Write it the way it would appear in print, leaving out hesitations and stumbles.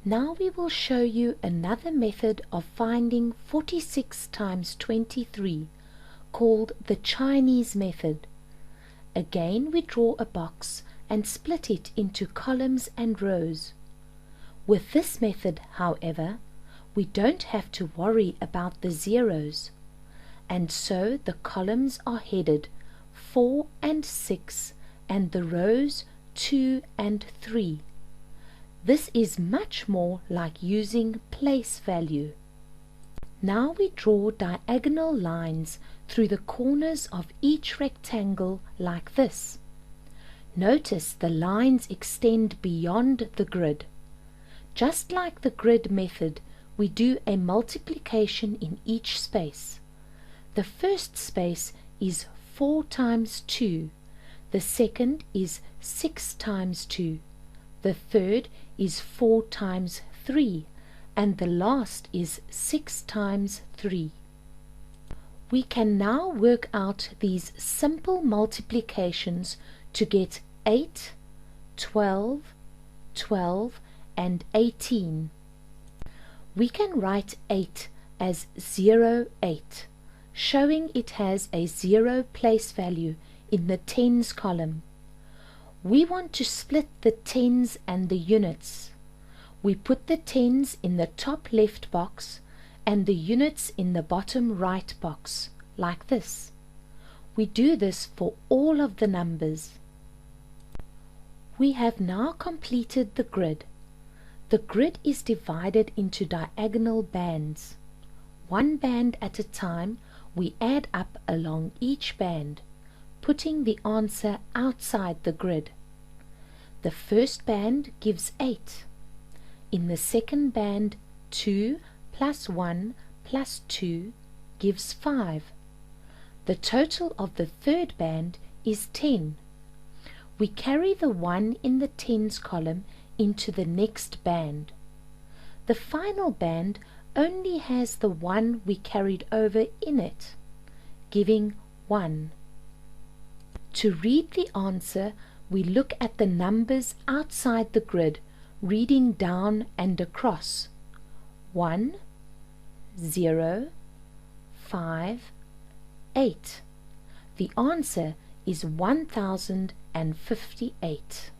Now we will show you another method of finding 46 times 23, called the Chinese method. Again we draw a box and split it into columns and rows. With this method, however, we don't have to worry about the zeros, and so the columns are headed 4 and 6 and the rows 2 and 3. This is much more like using place value. Now we draw diagonal lines through the corners of each rectangle like this. Notice the lines extend beyond the grid. Just like the grid method, we do a multiplication in each space. The first space is 4 times 2, the second is 6 times 2, the third is 4 times 3, and the last is 6 times 3. We can now work out these simple multiplications to get 8, 12, 12, and 18. We can write 8 as 08, showing it has a 0 place value in the tens column. We want to split the tens and the units. We put the tens in the top left box and the units in the bottom right box, like this. We do this for all of the numbers. We have now completed the grid. The grid is divided into diagonal bands. One band at a time, we add up along each band, putting the answer outside the grid. The first band gives 8. In the second band, 2 plus 1 plus 2 gives 5. The total of the third band is 10. We carry the 1 in the tens column into the next band. The final band only has the 1 we carried over in it, giving 1. To read the answer, we look at the numbers outside the grid, reading down and across. 1, 0, 5, 8. The answer is 1058.